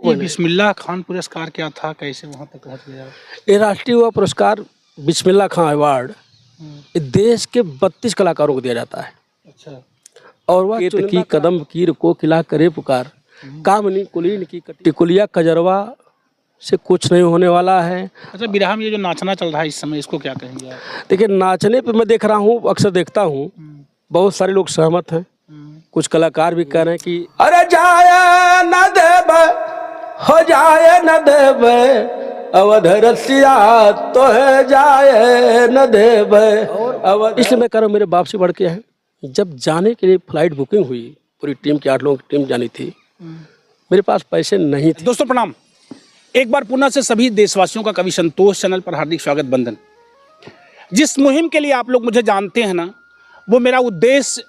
ये बिस्मिल्लाह खान पुरस्कार क्या था, कैसे वहाँ तक पहुँच गया? ये राष्ट्रीय युवा पुरस्कार बिस्मिल्लाह खान अवार्ड ये देश के 32 कलाकारों को दिया जाता है। अच्छा। और वह की कदम कीर को खिला करे पुकार, कामनी कुलीन की टिकुलिया कजरवा से कुछ नहीं होने वाला है। अच्छा, बिरहा में ये जो नाचना चल रहा है इस समय, इसको क्या कहेंगे आप? देखिए, नाचने पे मैं देख रहा हूँ, अक्सर देखता हूँ, बहुत सारे लोग सहमत हैं। कुछ कलाकार भी कह रहे हैं कि अरे जाए न देव, हो जाए न देव, अवध रसिया तो है जाए न देव अवध। इसलिए मैं कह रहा हूँ, मेरे बाप से बढ़ के है। जब जाने के लिए फ्लाइट बुकिंग हुई, पूरी टीम की 8 लोगों की टीम जानी थी, मेरे पास पैसे नहीं थे। दोस्तों प्रणाम, एक बार पुनः से सभी देशवासियों का कवि संतोष चैनल पर हार्दिक स्वागत बंदन। जिस मुहिम के लिए आप लोग मुझे जानते हैं ना, वो मेरा उद्देश्य,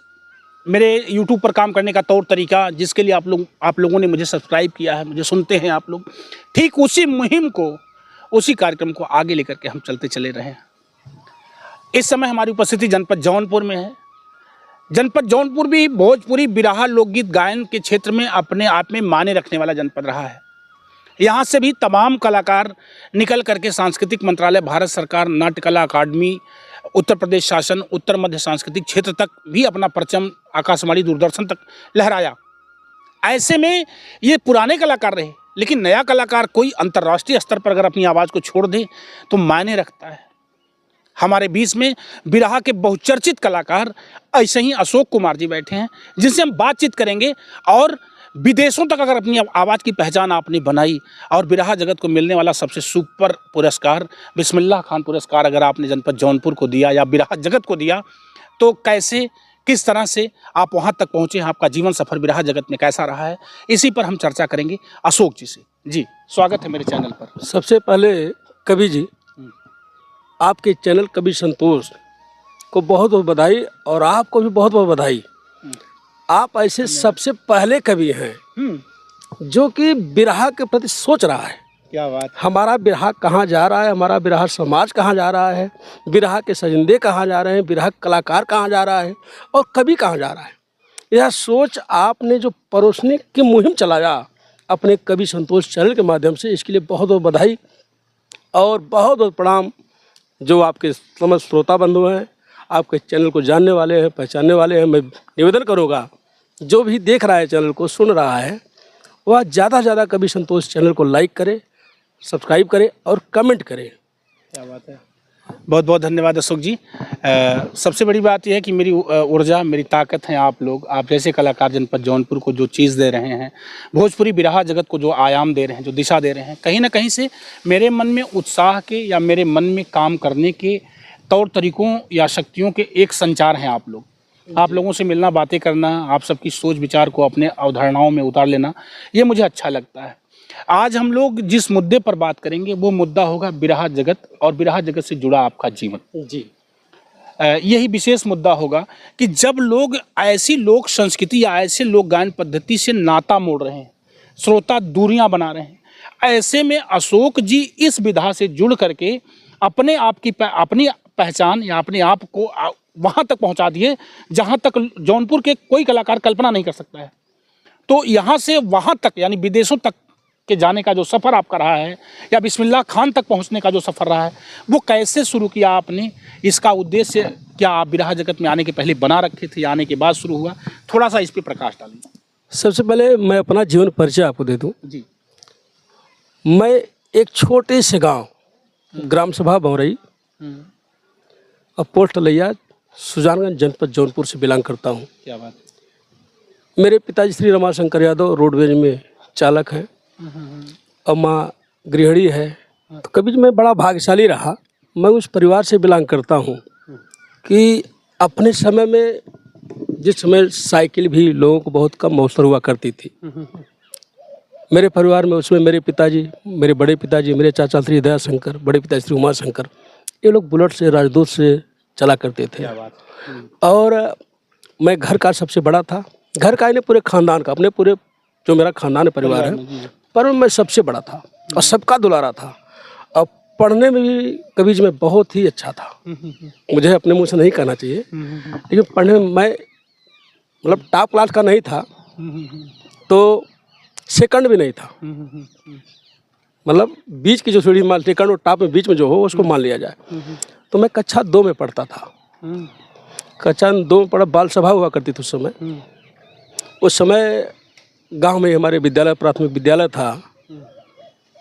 मेरे YouTube पर काम करने का तौर तरीका, जिसके लिए आप लोगों ने मुझे सब्सक्राइब किया है, मुझे सुनते हैं आप लोग, ठीक उसी मुहिम को, उसी कार्यक्रम को आगे लेकर के हम चलते चले रहे हैं। इस समय हमारी उपस्थिति जनपद जौनपुर में है। जनपद जौनपुर भी भोजपुरी बिरहा लोकगीत गायन के क्षेत्र में अपने आप में माने रखने वाला जनपद रहा है। यहाँ से भी तमाम कलाकार निकल करके सांस्कृतिक मंत्रालय, भारत सरकार, नाट्य कला अकादमी, उत्तर प्रदेश शासन, उत्तर मध्य सांस्कृतिक क्षेत्र तक भी अपना परचम, आकाशवाणी, दूरदर्शन तक लहराया। ऐसे में ये पुराने कलाकार रहे, लेकिन नया कलाकार कोई अंतर्राष्ट्रीय स्तर पर अगर अपनी आवाज़ को छोड़ दे तो मायने रखता है। हमारे बीच में बिरहा के बहुचर्चित कलाकार ऐसे ही अशोक कुमार जी बैठे हैं, जिनसे हम बातचीत करेंगे। और विदेशों तक अगर अपनी आवाज़ की पहचान आपने बनाई और बिरहा जगत को मिलने वाला सबसे सुपर पुरस्कार बिस्मिल्लाह खान पुरस्कार अगर आपने जनपद जौनपुर को दिया या बिरहा जगत को दिया, तो कैसे, किस तरह से आप वहाँ तक पहुँचे, आपका जीवन सफ़र बिरहा जगत में कैसा रहा है, इसी पर हम चर्चा करेंगे अशोक जी से। जी स्वागत है मेरे चैनल पर। सबसे पहले कवि जी, आपके चैनल कवि संतोष को बहुत बहुत बधाई, और आपको भी बहुत बहुत बधाई। आप ऐसे सबसे पहले कवि हैं जो कि बिरहा के प्रति सोच रहा है। क्या बात। हमारा बिरहा कहाँ जा रहा है, हमारा बिरहा समाज कहाँ जा रहा है, बिरहा के सजिंदे कहाँ जा रहे हैं, बिरहा कलाकार कहाँ जा रहा है और कवि कहाँ जा रहा है। यह सोच आपने जो परोसने की मुहिम चलाया अपने कवि संतोष चैनल के माध्यम से, इसके लिए बहुत बहुत बधाई और बहुत बहुत प्रणाम। जो आपके समस्त श्रोता बंधु हैं, आपके चैनल को जानने वाले हैं, पहचानने वाले हैं, मैं निवेदन करूँगा, जो भी देख रहा है चैनल को, सुन रहा है, वह ज़्यादा से ज़्यादा कवि संतोष चैनल को लाइक करे, सब्सक्राइब करे और कमेंट करे। क्या बात है। बहुत बहुत धन्यवाद अशोक जी। सबसे बड़ी बात यह है कि मेरी ऊर्जा, मेरी ताकत है आप लोग। आप जैसे कलाकार जनपद जौनपुर को जो चीज़ दे रहे हैं, भोजपुरी बिरहा जगत को जो आयाम दे रहे हैं, जो दिशा दे रहे हैं, कहीं ना कहीं से मेरे मन में उत्साह के या मेरे मन में काम करने के तौर तरीक़ों या शक्तियों के एक संचार हैं आप लोग। आप लोगों से मिलना, बातें करना, आप सबकी सोच विचार को अपने अवधारणाओं में उतार लेना, ये मुझे अच्छा लगता है। आज हम लोग जिस मुद्दे पर बात करेंगे वो मुद्दा होगा बिरहा जगत और बिरहा जगत से जुड़ा आपका जीवन। जी, यही विशेष मुद्दा होगा कि जब लोग ऐसी लोक संस्कृति या ऐसे लोक गायन पद्धति से नाता मोड़ रहे हैं, श्रोता दूरियां बना रहे हैं, ऐसे में अशोक जी इस विधा से जुड़ करके अपने आप की अपनी पहचान या अपने आप को वहाँ तक पहुँचा दिए जहाँ तक जौनपुर के कोई कलाकार कल्पना नहीं कर सकता है। तो यहाँ से वहाँ तक, यानी विदेशों तक के जाने का जो सफ़र आपका रहा है, या बिस्मिल्लाह खान तक पहुँचने का जो सफ़र रहा है, वो कैसे शुरू किया आपने? इसका उद्देश्य क्या आप बिरहा जगत में आने के पहले बना रखे थे या आने के बाद शुरू हुआ? थोड़ा सा इस पर प्रकाश डालिए। सबसे पहले मैं अपना जीवन परिचय आपको दे दूँ। जी। मैं एक छोटे से गाँव, ग्राम सभा बौरई और पोस्ट लैया, सुजानगंज, जनपद जौनपुर से बिलोंग करता हूँ। क्या बात। मेरे पिताजी श्री रमाशंकर यादव रोडवेज में चालक हैं और माँ गृहिणी है। तो कभी मैं बड़ा भाग्यशाली रहा, मैं उस परिवार से बिलोंग करता हूँ कि अपने समय में, जिस समय साइकिल भी लोगों को बहुत कम मौसर हुआ करती थी, मेरे परिवार में उसमें मेरे पिताजी, मेरे बड़े पिताजी, मेरे चाचा श्री दया शंकर, बड़े पिताजी श्री उमा शंकर, ये लोग बुलेट से, राजदूत से चला करते थे। और मैं घर का सबसे बड़ा था, घर का नहीं पूरे खानदान का, अपने पूरे जो मेरा खानदान परिवार है, पर मैं सबसे बड़ा था और सबका दुलारा था। और पढ़ने में भी कभी मैं बहुत ही अच्छा था। मुझे अपने मुंह से नहीं कहना चाहिए, लेकिन पढ़ने में मैं मतलब टॉप क्लास का नहीं था, तो सेकंड भी नहीं था। मतलब बीच की जो सीढ़ी मान सेकंड और टॉप में बीच में जो हो उसको मान लिया जाए। तो मैं कक्षा 2 में पढ़ता था। कक्षा 2 में पढ़ा, बाल सभा हुआ करती थी उस समय। उस समय गांव में हमारे विद्यालय, प्राथमिक विद्यालय था।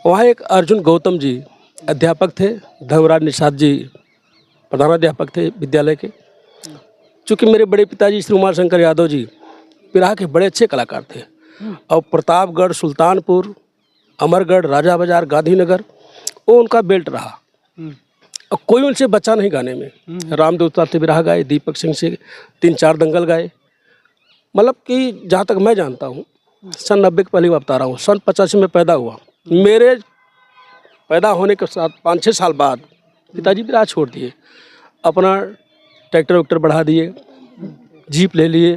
वहाँ एक अर्जुन गौतम जी अध्यापक थे, धर्मराज निषाद जी प्रधानाध्यापक थे विद्यालय के। चूँकि मेरे बड़े पिताजी श्री उमा शंकर यादव जी बिरहा के बड़े अच्छे कलाकार थे, और प्रतापगढ़, सुल्तानपुर, अमरगढ़, राजा बाजार, गांधीनगर वो उनका बेल्ट रहा। और कोई उनसे बचा नहीं गाने में। रामदेव से बिरहा गाए, दीपक सिंह से 3-4 दंगल गाए। मतलब कि जहाँ तक मैं जानता हूँ, सन 90 के पहले बता रहा हूँ, सन 85 में पैदा हुआ। मेरे पैदा होने के साथ 5-6 साल बाद पिताजी बिरहा छोड़ दिए, अपना ट्रैक्टर वैक्टर बढ़ा दिए, जीप ले लिए।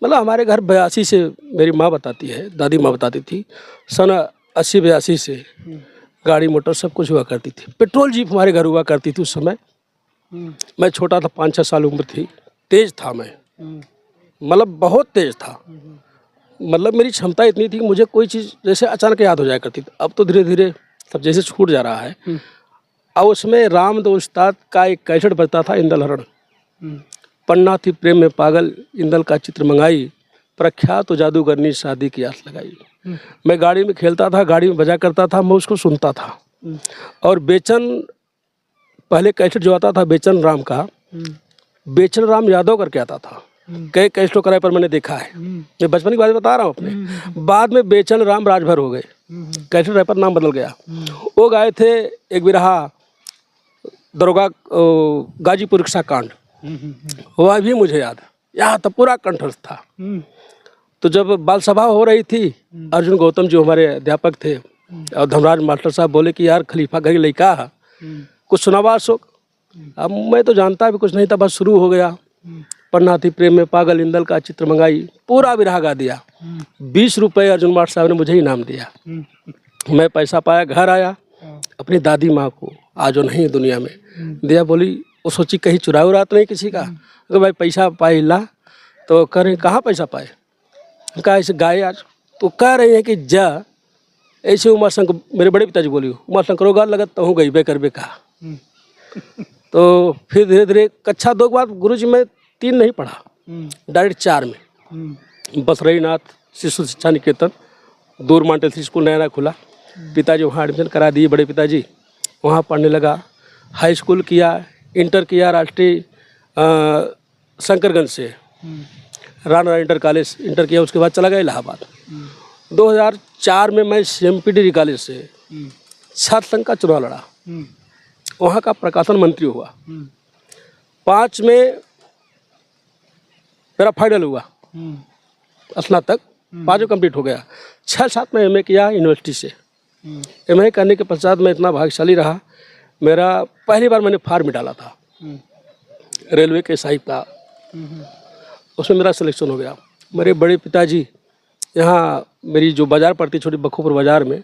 मतलब हमारे घर 82 से, मेरी माँ बताती है, दादी माँ बताती थी, सन 80-82 से गाड़ी मोटर सब कुछ हुआ करती थी। पेट्रोल जीप हमारे घर हुआ करती थी उस समय। मैं छोटा था, 5-6 साल उम्र थी। तेज था मैं, मतलब बहुत तेज था। मतलब मेरी क्षमता इतनी थी कि मुझे कोई चीज़ जैसे अचानक याद हो जाया करती थी। अब तो धीरे धीरे सब जैसे छूट जा रहा है। और उसमें रामदेव उस्ताद का एक कैसेट बजता था, इंदल हरण। पन्ना थी प्रेम में पागल, इंदल का चित्र मंगाई, प्रख्यात तो जादूगरनी शादी की आस लगाई। मैं गाड़ी में खेलता था, गाड़ी में बजा करता था, मैं उसको सुनता था। और बेचन, पहले कैसेट जो आता था बेचन राम का, बेचन राम यादव करके आता था। कई कैसेटों कराए पर मैंने देखा है। मैं बचपन की बात बता रहा हूँ अपने। बाद में बेचन राम राजभर हो गए, कैसेट रैपर नाम बदल गया। वो गाए थे एक बिरहा दरोगा गाजीपुर रिक्शा कांड, वह भी मुझे याद है। यहाँ तो पूरा कंठस्थ था। तो जब बाल सभा हो रही थी, अर्जुन गौतम जो हमारे अध्यापक थे और धर्मराज मास्टर साहब बोले कि यार खलीफा घरी लड़का कुछ सुनावा अशोक। अब मैं तो जानता भी कुछ नहीं था, बस शुरू हो गया। पन्ना थी प्रेम में पागल, इंदल का चित्र मंगाई, पूरा बिरहा गा दिया। 20 रुपये अर्जुन मास्टर साहब ने मुझे इनाम दिया। मैं पैसा पाया, घर आया, अपनी दादी माँ को आज वो नहीं दुनिया में दिया। बोली, वो सोची कहीं चुरा उरा तो नहीं किसी का। अगर भाई पैसा पाए ला, तो कह रहे कहाँ पैसा पाए, कहा ऐसे गाए आज। तो कह रहे हैं कि जा ऐसे उमा शंकर, मेरे बड़े पिताजी बोली उमा शंकर गाल लगत तो हूँ गई बे करबे कहा। तो फिर धीरे धीरे कक्षा 2 के बाद गुरुजी मैं 3 नहीं पढ़ा, डायरेक्ट 4 में बसरई नाथ शिशु शिक्षा निकेतन, दूर मांटेल स्कूल नया नया खुला। पिताजी वहाँ एडमिशन करा दिए, बड़े पिताजी वहाँ पढ़ने लगा। हाई स्कूल किया, इंटर किया राष्ट्रीय शंकरगंज से, राणा इंटर कॉलेज इंटर किया। उसके बाद चला गया इलाहाबाद। 2004 में मैं CMPD कॉलेज से छात्र संघ का चुनाव लड़ा, वहाँ का प्रकाशन मंत्री हुआ। 5 में मेरा फाइनल हुआ, स्नातक 5 में कंप्लीट हो गया। 6-7 में MA किया यूनिवर्सिटी से। MA करने के पश्चात मैं इतना भाग्यशाली रहा, मेरा पहली बार मैंने फार्म डाला था रेलवे के साहिब का, उसमें मेरा सिलेक्शन हो गया। मेरे बड़े पिताजी यहाँ मेरी जो बाज़ार पड़ती छोटी बखूपुर बाज़ार में,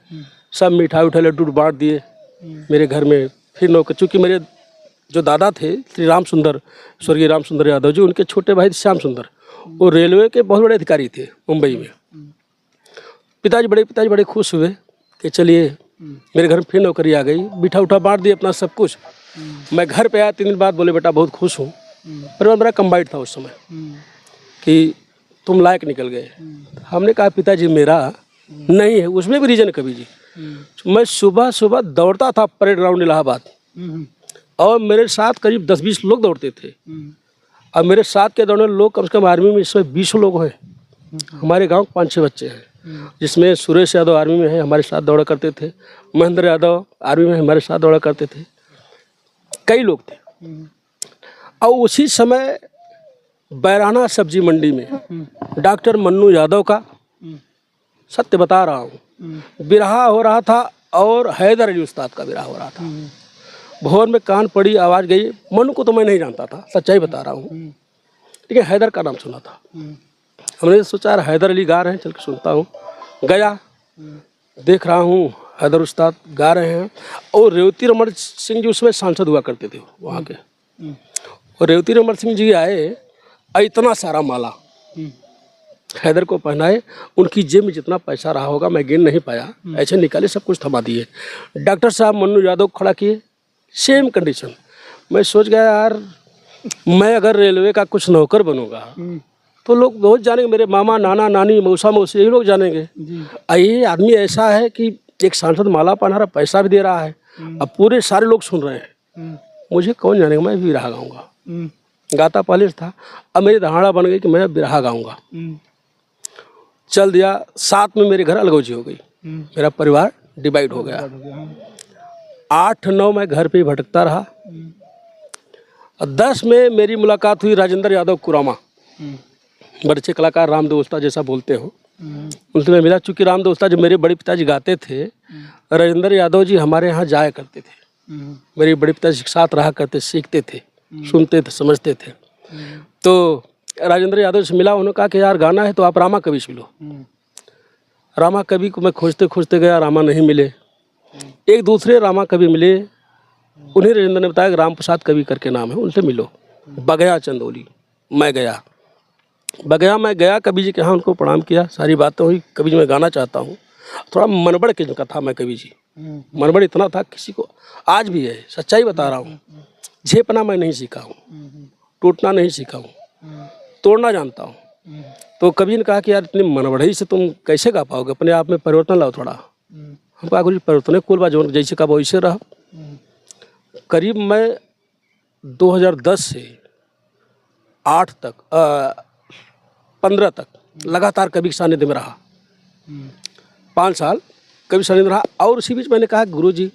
सब मिठाई उठाई लड्डू बांट दिए मेरे घर में। फिर नौकर, चूँकि मेरे जो दादा थे श्री राम सुंदर, स्वर्गीय राम सुंदर यादव जी, उनके छोटे भाई श्याम सुंदर, वो रेलवे के बहुत बड़े अधिकारी थे मुंबई में। बड़े पिताजी बड़े खुश हुए कि चलिए मेरे घर में फिर नौकरी आ गई। मिठा उठा बांट दिए अपना सब कुछ। मैं घर पे आया 3 दिन बाद, बोले बेटा बहुत खुश हूँ। पर मेरा कंबाइंड था उस समय कि तुम लायक निकल गए। हमने कहा पिताजी मेरा नहीं है, उसमें भी रीजन कभी जी। मैं सुबह सुबह दौड़ता था परेड ग्राउंड इलाहाबाद, और मेरे साथ करीब 10-20 लोग दौड़ते थे। अब मेरे साथ के दौड़ने लोग कम से कम आर्मी में इसमें 20 लोग हैं। हमारे गांव 5-6 बच्चे हैं, जिसमें सुरेश यादव आर्मी में है, हमारे साथ दौड़ा करते थे। महेंद्र यादव आर्मी में हमारे साथ दौड़ा करते थे। कई लोग थे। और उसी समय बैराना सब्जी मंडी में डॉक्टर मन्नू यादव का, सत्य बता रहा हूँ, बिरहा हो रहा था, और हैदर अली उस्ताद का बिरहा हो रहा था। भोर में कान पड़ी, आवाज़ गई। मन्नू को तो मैं नहीं जानता था, सच्चाई बता रहा हूँ, लेकिन हैदर का नाम सुना था। हमने सोचा हैदर अली गा रहे हैं, चल के सुनता हूँ। गया, देख रहा हूँ हैदर उस्ताद गा रहे हैं, और रेवती रमन सिंह जी उसमें सांसद हुआ करते थे वहाँ के। और रेवती रमन सिंह जी आए, इतना सारा माला हैदर को पहनाए, उनकी जेब में जितना पैसा रहा होगा मैं गिन नहीं पाया, ऐसे निकाले सब कुछ थमा दिए। डॉक्टर साहब मन्नू यादव को खड़ा किए, सेम कंडीशन। मैं सोच गया यार मैं अगर रेलवे का कुछ नौकर बनूंगा तो लोग बहुत जानेंगे, मेरे मामा नाना नानी मौसा मौसी यही लोग जानेंगे। ये आदमी ऐसा है कि एक सांसद माला पहना रहा, पैसा भी दे रहा है, अब पूरे सारे लोग सुन रहे हैं, मुझे कौन जानेगा, मैं भी बिरहा गाऊंगा। गाता पहले था, अब मेरी धारणा बन गई कि मैं बिरहा गाऊंगा। चल दिया, साथ में मेरे घर अलगौजी हो गई, मेरा परिवार डिवाइड हो गया। 8-9 मैं घर पे ही भटकता रहा। 10 में मेरी मुलाकात हुई राजेंद्र यादव कुरामा, बड़े कलाकार, राम दोस्ता जैसा बोलते हो, उनसे मैं मिला। चूँकि राम दोस्ता जो मेरे बड़े पिताजी गाते थे, राजेंद्र यादव जी हमारे यहाँ जाया करते थे, मेरे बड़े पिताजी के साथ रहा करते, सीखते थे, सुनते थे, समझते थे। तो राजेंद्र यादव से मिला, उन्होंने कहा कि यार गाना है तो आप रामा कवि से मिलो। रामा कवि को मैं खोजते खोजते गया, रामा नहीं मिले। एक दूसरे रामा कवि मिले, उन्हें राजेंद्र ने बताया कि राम प्रसाद कवि करके नाम है, उनसे मिलो। बगया चंदौली मैं गया, मैं गया कवि जी के यहाँ, उनको प्रणाम किया, सारी बातें हुई। कवि जी मैं गाना चाहता हूँ। थोड़ा मनबड़ किस्म का था मैं कवि जी, मनबड़ इतना था किसी को, आज भी है, सच्चाई बता रहा हूँ। झेपना मैं नहीं सीखा हूँ, टूटना नहीं सीखा हूँ, तोड़ना जानता हूँ। तो कवि ने कहा कि यार इतनी मनबड़ई से तुम कैसे गा पाओगे, अपने आप में परिवर्तन लाओ थोड़ा। हम कहा गुरु परिवर्तन कुल बा, जो जैसे कहा वैसे रहा। करीब मैं 2010 से 8 तक 15 तक लगातार कवि के सानिध्य में रहा। 5 साल कवि सानिध्य रहा। और उसी बीच मैंने कहा गुरु जी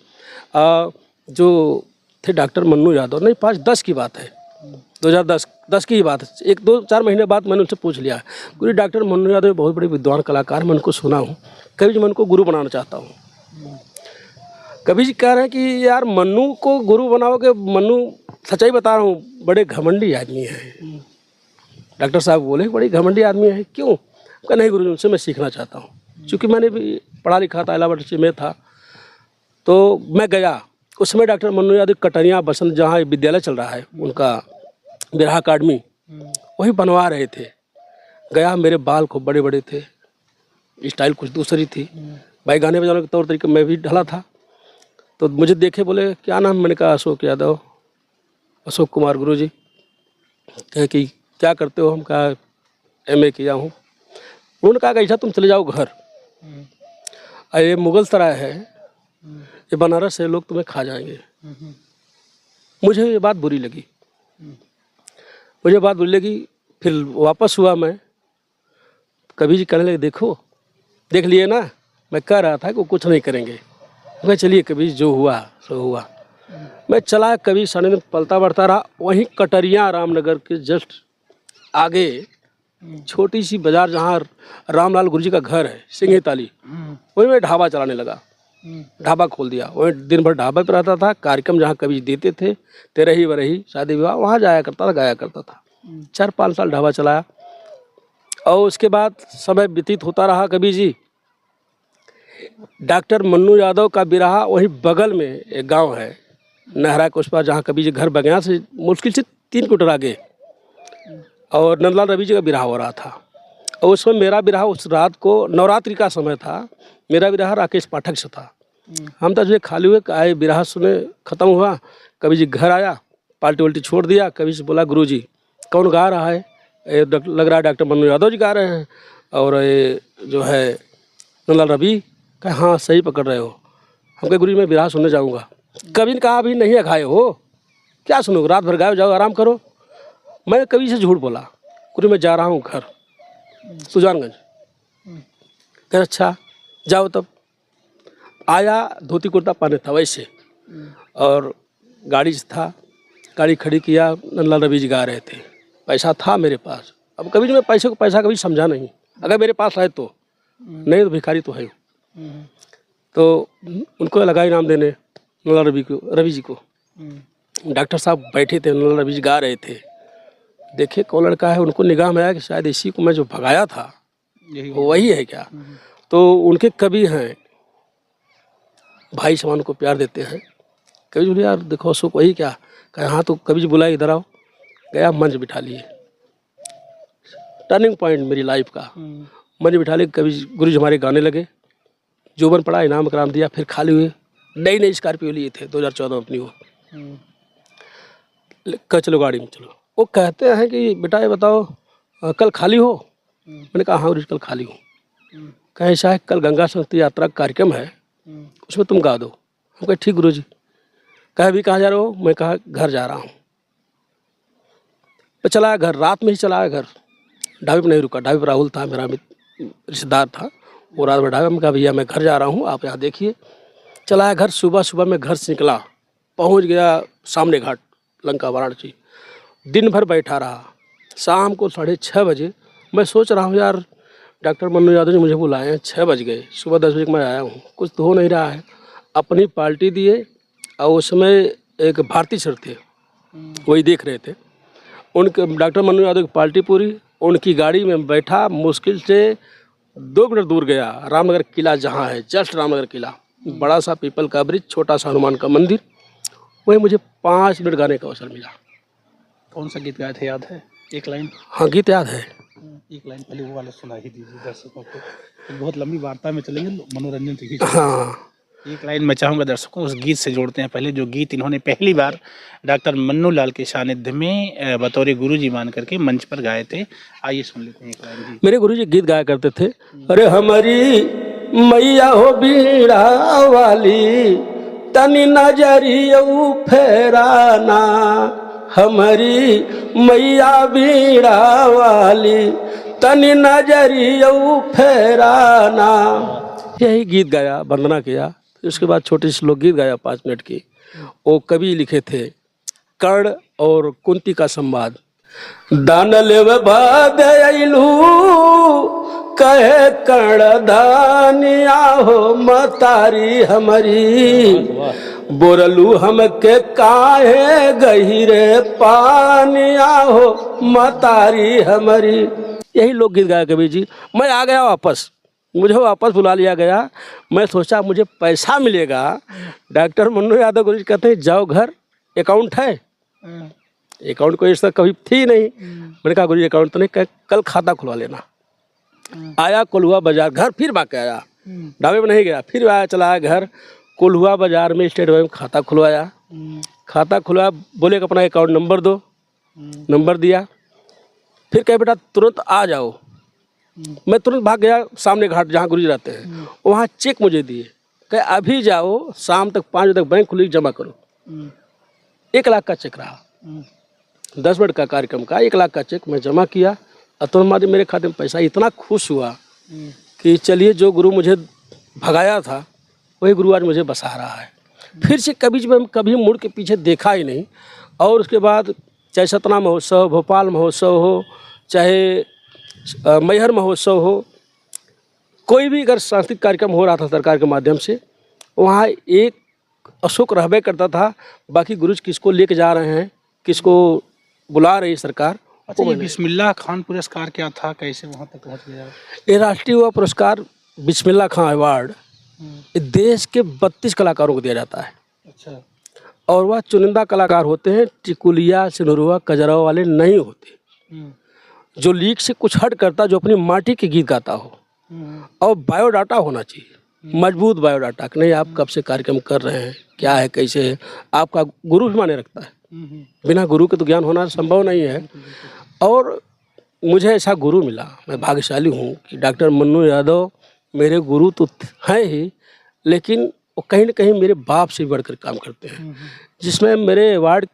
जो थे डॉक्टर मन्नू यादव, नहीं 5-10 की बात है, 2010 की ही बात है। 1-2-4 महीने बाद मैंने उनसे पूछ लिया, गुरु डॉक्टर मन्नू यादव बहुत बड़े विद्वान कलाकार, मैं उनको सुना हूँ, कवि जी मैं उनको गुरु बनाना चाहता हूँ। कवि जी कह रहे हैं कि यार मन्नू को गुरु बनाओगे, मन्नू सच्चाई बता रहा हूँ बड़े घमंडी आदमी है। डॉक्टर साहब बोले बड़ी घमंडी आदमी है, क्यों? कहा नहीं गुरु जी उनसे मैं सीखना चाहता हूँ। चूँकि मैंने भी पढ़ा लिखा था, इलाहाबाद में था, तो मैं गया। उस समय डॉक्टर मन्नू यादव कटरिया बसंत जहाँ विद्यालय चल रहा है उनका, बिरहा अकादमी, वही बनवा रहे थे। गया, मेरे बाल खूब बड़े बड़े थे, स्टाइल कुछ दूसरी थी, भाई गाने बजाने के तौर तरीके मैं भी ढला था। तो मुझे देखे, बोले क्या नाम? मैंने कहा अशोक यादव, अशोक कुमार। गुरु जी कहे कि क्या करते हो? हम कहा MA किया हूँ। उन्होंने कहा कि ऐसा तुम चले जाओ घर, ये मुगल सराय है, ये बनारस है, लोग तुम्हें खा जाएंगे। मुझे ये बात बुरी लगी, फिर वापस हुआ मैं। कवि जी कहने लगे देखो, देख लिए ना, मैं कह रहा था कि वो कुछ नहीं करेंगे। मैं चलिए कवि जो हुआ सो हुआ। मैं चला, कवि सामने में पलता बढ़ता रहा। वहीं कटरिया रामनगर के जस्ट आगे छोटी सी बाजार जहाँ रामलाल गुरु जी का घर है, सिंघी ताली, वहीं मैं ढाबा चलाने लगा। ढाबा खोल दिया, वहीं दिन भर ढाबा पर रहता था। कार्यक्रम जहाँ कवि देते थे, तेरही बरही शादी विवाह, वहाँ जाया करता था, गाया करता था। 4-5 साल ढाबा चलाया। और उसके बाद समय व्यतीत होता रहा। कवि जी डॉक्टर मन्नू यादव का बिरहा वहीं बगल में एक गांव है नहरा के उस पार, जहाँ कवि जी घर बगया से मुश्किल से 3 किलोमीटर आगे, और नंदलाल रवि जी का बिरहा हो रहा था। और उस समय मेरा बिरहा, उस रात को नवरात्रि का समय था, मेरा बिरहा राकेश पाठक से था। हम तो खाली हुए आए, बिरहा सुने, ख़त्म हुआ। कवि जी घर आया, पार्टी वाल्टी छोड़ दिया। कवि से बोला गुरु जी कौन गा रहा है? लग रहा है डॉक्टर मन्नू यादव जी गा रहे हैं, और ये जो है नंदलाल रवि। कहा हाँ सही पकड़ रहे हो। हम कहे गुरु जी मैं बिरहा सुनने जाऊँगा। कवि ने कहा अभी नहीं है, खाए हो क्या सुनोगे, रात भर गाओ, जाओ आराम करो। मैं कवि से झूठ बोला, गुरु मैं जा रहा हूँ घर सुजानगंज। कह अच्छा जाओ। तब आया, धोती कुर्ता पहने था वैसे, और गाड़ी था, गाड़ी खड़ी किया। नंदलाल रवि जी गा रहे थे, पैसा था मेरे पास। अब कभी मैं पैसे को पैसा कभी समझा नहीं, अगर मेरे पास है तो, नहीं तो भिखारी तो है। तो उनको लगा इनाम देने नंदलाल रवि जी को। डॉक्टर साहब बैठे थे, नंदलाल रवि जी गा रहे थे। देखे कौन लड़का है, उनको निगाह में आया कि शायद इसी को मैं जो भगाया था वही है क्या। तो उनके कवि हैं, भाई समान को प्यार देते हैं। कवि बोले यार देखो अशोक वही क्या? कहा हाँ। तो कवि जी बुलाए इधर आओ। गया, मंच बिठा लिए, टर्निंग पॉइंट मेरी लाइफ का। मैंने बिठा लिया, कभी गुरु जी हमारे गाने लगे, जोबन पड़ा, इनाम कराम दिया, फिर खाली हुए। नई नई स्कॉर्पियो लिए थे 2014 में अपनी, वो कह चलो गाड़ी में चलो। वो कहते हैं कि बेटा ये बताओ कल खाली हो? मैंने कहा हाँ गुरु जी कल खाली हूँ। कहें ऐसा है, कल गंगा संस्कृति यात्रा का कार्यक्रम है, उसमें तुम गा दो। हम कहे ठीक गुरु जी। कहे भी कहाँ जा रहे हो? मैं कहा घर जा रहा हूँ। तो चला घर, रात में ही चला घर, ढाबे पर नहीं रुका। ढाबे पर राहुल था, मेरा रिश्तेदार था, वो रात भर ढाबे में। कहा भैया मैं घर जा रहा हूँ, आप यहाँ देखिए। चला घर, सुबह सुबह मैं घर से निकला, पहुँच गया सामने घाट लंका वाराणसी। दिन भर बैठा रहा। शाम को 6:30 बजे मैं सोच रहा हूँ यार डॉक्टर मन्नू यादव जी मुझे बुलाए हैं, 6 बज गए, सुबह 10 बजे मैं आया हूँ, कुछ तो हो नहीं रहा है। अपनी पार्टी दिए और उसमें एक भारतीय सर थे, वही देख रहे थे। उनके डॉक्टर मन्नू यादव की पार्टी पूरी, उनकी गाड़ी में बैठा, मुश्किल से 2 मिनट दूर गया। रामनगर किला जहाँ है, जस्ट रामनगर किला, बड़ा सा पीपल का ब्रिज, छोटा सा हनुमान का मंदिर, वही मुझे 5 मिनट गाने का अवसर मिला। कौन सा गीत गाए थे, याद है? एक लाइन। हाँ गीत याद है। एक लाइन पहले वो वाला सुना ही दीजिए दर्शकों को, तो बहुत लंबी वार्ता में चलेंगे, मनोरंजन से। हाँ एक लाइन मैं चाहूँगा दर्शकों उस गीत से जोड़ते हैं पहले, जो गीत इन्होंने पहली बार डॉक्टर मन्नू लाल के सानिध्य में बतौर गुरु जी मान करके मंच पर गाए थे। आइए सुन लेते हैं एक लाइन जी। मेरे गुरु जी गीत गाया करते थे। अरे हमारी मैया हो बीड़ा वाली, तनी नजरिया फेराना, हमारी मैया बीड़ा वाली, तनी नजरिया फेराना। यही गीत गाया, वंदना किया। उसके बाद छोटे से लोकगीत गाया 5 मिनट की। वो कवि लिखे थे, कर्ण और कुंती का संवाद। दान लेव भाग अइलू, कहे कर्ण दानिया हो मतारी हमारी, बोरलू हमके काहे गहिरे पानिया हो मतारी हमारी। यही लोकगीत गाया कवि जी। मैं आ गया वापस, मुझे वापस बुला लिया गया। मैं सोचा मुझे पैसा मिलेगा। डॉक्टर मन्नू यादव गुरु जी कहते हैं जाओ घर, अकाउंट है? अकाउंट कोई ऐसा कभी थी नहीं। मैंने कहा गुरु जी अकाउंट तो नहीं, कल खाता खुलवा लेना। आया कोल्हुआ बाजार, घर फिर बाके आया, ढाबे में नहीं गया, फिर आया, चला आया घर, कोल्हुआ बाजार में स्टेट बैंक में खाता खुलवाया। खाता खुलवाया, बोले कि अपना अकाउंट नंबर दो, नंबर दिया। फिर कहे बेटा तुरंत आ जाओ। मैं तुरंत भाग गया सामने घाट जहाँ गुरु जी रहते हैं, वहाँ चेक मुझे दिए, कहे अभी जाओ, शाम तक 5 बजे तक बैंक खुली, जमा करो। 1 लाख का चेक रहा, 10 मिनट का कार्यक्रम का 1 लाख का चेक मैं जमा किया। और मेरे खाते में पैसा, इतना खुश हुआ कि चलिए जो गुरु मुझे भगाया था वही गुरु आज मुझे बसा रहा है। फिर से कभी मुड़ के पीछे देखा ही नहीं। और उसके बाद चाहे सतना महोत्सव, भोपाल महोत्सव हो, चाहे मैहर महोत्सव हो, कोई भी अगर सांस्कृतिक कार्यक्रम हो रहा था सरकार के माध्यम से, वहाँ एक अशोक रहबे करता था। बाकी गुरु किसको लेके जा रहे हैं, किसको बुला रही सरकार। अच्छा, ये बिस्मिल्लाह खान पुरस्कार क्या था, कैसे वहाँ तक पहुँच गया? ये राष्ट्रीय युवा पुरस्कार बिस्मिल्लाह खान अवार्ड देश के 32 कलाकारों को दिया जाता है। अच्छा। और वह चुनिंदा कलाकार होते हैं, टिकुलिया, सिनुरुआ, कजरवा वाले नहीं होते। जो लीग से कुछ हट करता, जो अपनी माटी के गीत गाता हो। और बायोडाटा होना चाहिए, मजबूत बायोडाटा, कि नहीं आप कब से कार्यक्रम कर रहे हैं, क्या है, कैसे है। आपका गुरु भी माने रखता है, बिना गुरु के तो ज्ञान होना संभव नहीं है। और मुझे ऐसा गुरु मिला, मैं भाग्यशाली हूँ कि डॉक्टर मन्नू यादव मेरे गुरु तो हैं ही, लेकिन वो कहीं ना कहीं मेरे बाप से बढ़कर काम करते हैं। जिसमें मेरे वार्ड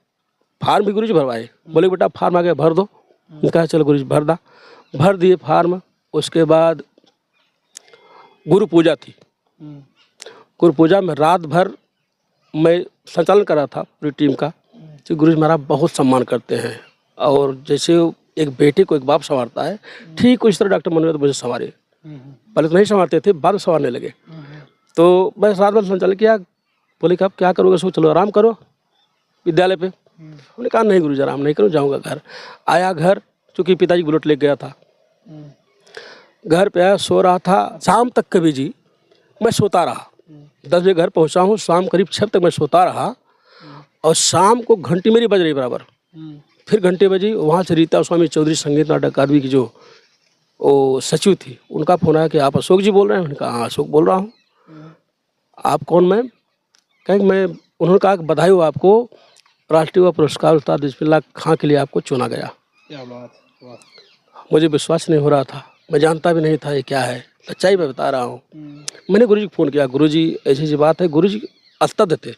फार्म भी गुरु जी भरवाए, बोले बेटा फार्म आ गया भर दो। कहा चलो गुरु जी भर दिए फार्म। उसके बाद गुरु पूजा थी, गुरु पूजा में रात भर मैं संचालन कर रहा था पूरी टीम का। तो गुरु जी महाराज बहुत सम्मान करते हैं, और जैसे एक बेटे को एक बाप संवारता है, ठीक उस तरह डॉक्टर मन्नू यादव मुझे संवारे। पहले तो नहीं संवारते थे, बाद में संवारने लगे। तो मैं रात भर संचालन किया। बोले कि आप क्या करोगे? सो चलो आराम करो विद्यालय पे। हमने कहा नहीं गुरुजी आराम नहीं करूँ, जाऊँगा घर। आया घर, चूँकि पिताजी बुलेट ले गया था, घर पे आया, सो रहा था। शाम तक कभी जी मैं सोता रहा, 10 बजे घर पहुँचा हूँ, शाम करीब 6 तक मैं सोता रहा। और शाम को घंटी मेरी बज रही बराबर, फिर घंटे बजी। वहाँ से रीता स्वामी चौधरी संगीत नाटक अकादमी की जो वो सचिव थी, उनका फ़ोन आया कि आप अशोक जी बोल रहे हैं। मैंने कहा हाँ अशोक बोल रहा हूँ। आप कौन मैम? कहें मैं, उन्होंने कहा कि बधाई हो आपको, राष्ट्रीय युवा पुरस्कार उस्ताद बिस्मिल्लाह खां के लिए आपको चुना गया। क्या बात, वाह। मुझे विश्वास नहीं हो रहा था, मैं जानता भी नहीं था ये क्या है, सच्चाई मैं बता रहा हूँ। मैंने गुरुजी को फ़ोन किया, गुरुजी ऐसी ऐसी बात है। गुरुजी अस्तद थे,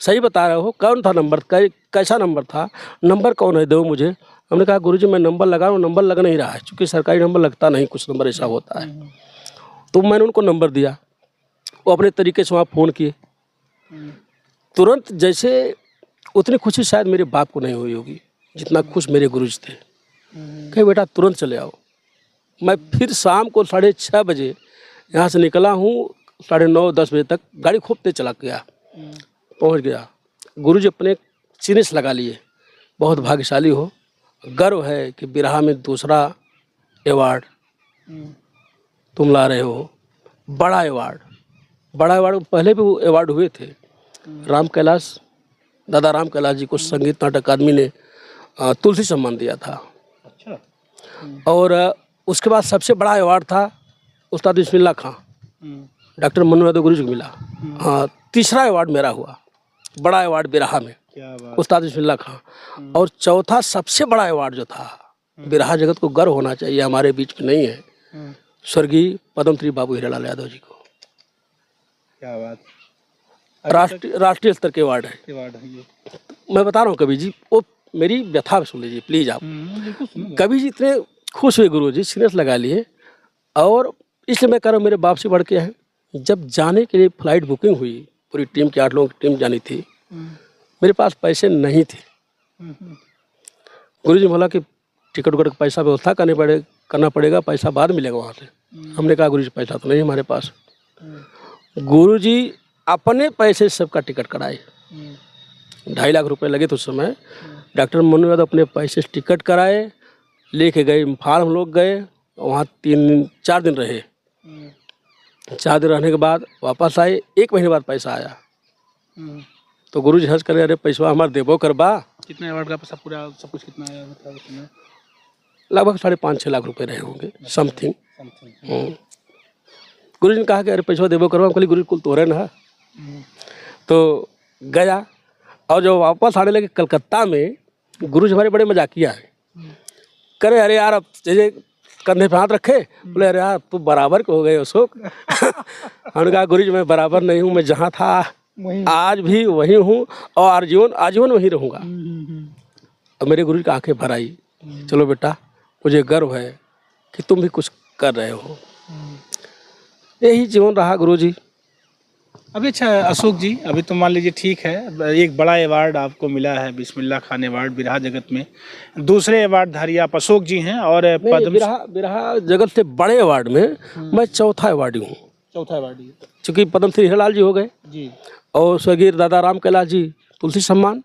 सही बता रहे हो, कौन था नंबर, कैसा नंबर था, नंबर कौन है, दो मुझे। हमने कहा गुरुजी मैं नंबर लगा रहा हूँ, नंबर लग नहीं रहा है, क्योंकि सरकारी नंबर लगता नहीं, कुछ नंबर ऐसा होता है। तो मैंने उनको नंबर दिया, वो अपने तरीके से वहाँ फ़ोन किए। तुरंत जैसे उतनी खुशी शायद मेरे बाप को नहीं हुई होगी जितना खुश मेरे गुरुजी थे। कहे बेटा तुरंत चले आओ। मैं फिर शाम को 6:30 बजे यहाँ से निकला हूँ, 9:30-10 बजे तक गाड़ी खोपते चला गया, पहुँच गया। गुरुजी अपने सीने से लगा लिए, बहुत भाग्यशाली हो, गर्व है कि बिरहा में दूसरा अवार्ड तुम ला रहे हो, बड़ा अवार्ड। पहले भी वो अवार्ड हुए थे, राम कैलाश, दादा राम कैलाश जी को संगीत नाटक अकादमी ने तुलसी सम्मान दिया था। अच्छा। और उसके बाद सबसे बड़ा अवार्ड था उस्ताद बिस्मिल्लाह खां, डॉक्टर मन्नू यादव गुरुजी को मिला। हाँ, तीसरा अवार्ड मेरा हुआ, बड़ा अवार्ड बिरहा में, क्या बात। उस्ताद बिस्मिल्लाह खां। और चौथा सबसे बड़ा अवार्ड जो था, बिरहा जगत को गर्व होना चाहिए, हमारे बीच में नहीं है, स्वर्गीय पद्मश्री बाबू हीरालाल यादव जी को। क्या बात। राष्ट्रीय स्तर के अवार्ड है। अवार्ड है ये। मैं बता रहा हूँ कवि जी, वो मेरी व्यथा सुन लीजिए प्लीज़ आप। बिल्कुल सुनूंगा। कवि जी इतने खुश हुए, गुरु जी सीरियस लगा लिए। और इसलिए मैं कह रहा हूँ, मेरे बाप से बढ़ के हैं। जब जाने के लिए फ़्लाइट बुकिंग हुई, पूरी टीम की 8 लोगों की टीम जानी थी, मेरे पास पैसे नहीं थे। गुरु जी बोला कि टिकट उकट का पैसा व्यवस्था करना पड़ेगा, पैसा बाद मिलेगा वहाँ से। हमने कहा गुरु जी पैसा तो नहीं हमारे पास। गुरु जी अपने पैसे सबका टिकट कराए, 2.5 लाख रुपए लगे तो उस समय। डॉक्टर मन्नू यादव अपने पैसे से टिकट कराए, लेके गए इम्फाल, हम लोग गए वहाँ 4 दिन रहे। 4 दिन रहने के बाद वापस आए, 1 महीने बाद पैसा आया। तो गुरु जी हंस कर, अरे पैसा हमारे देबो करबा। कितने अवार्ड का पैसा पूरा सब कुछ कितना आया, मतलब उसमें? लगभग 5.5-6 लाख रुपए रहे होंगे, समथिंग। गुरु जी ने कहा कि अरे पैसा देबो करबा। बोले गुरु कुल तोरे ना। तो गया, और जब वापस आने लगे कलकत्ता में, गुरु जी हमारे बड़े मजाकिया है। करे अरे यार, अब जैसे कंधे पे हाथ रखे, बोले अरे यार तू बराबर के हो गए अशोक। हमने कहा गुरु जी मैं बराबर नहीं हूँ, मैं जहाँ था आज भी वही हूँ और आजीवन वहीं रहूँगा। और मेरे गुरु जी की आंखें भर आई। चलो बेटा, मुझे गर्व है कि तुम भी कुछ कर रहे हो। यही जीवन रहा गुरु जी। अभी अच्छा अशोक जी, अभी तो मान लीजिए ठीक है, एक बड़ा अवार्ड आपको मिला है, बिस्मिल्लाह खान अवार्ड बिरहा जगत में। दूसरे अवार्ड धारी आप अशोक जी हैं, और बिरहा जगत से बड़े अवार्ड में मैं चौथा अवार्डी हूँ। चौथा अवार्ड ये, चूँकि पद्मश्री हीरालाल जी हो गए जी, और स्वर्गीय दादा राम कैलाश जी तुलसी सम्मान,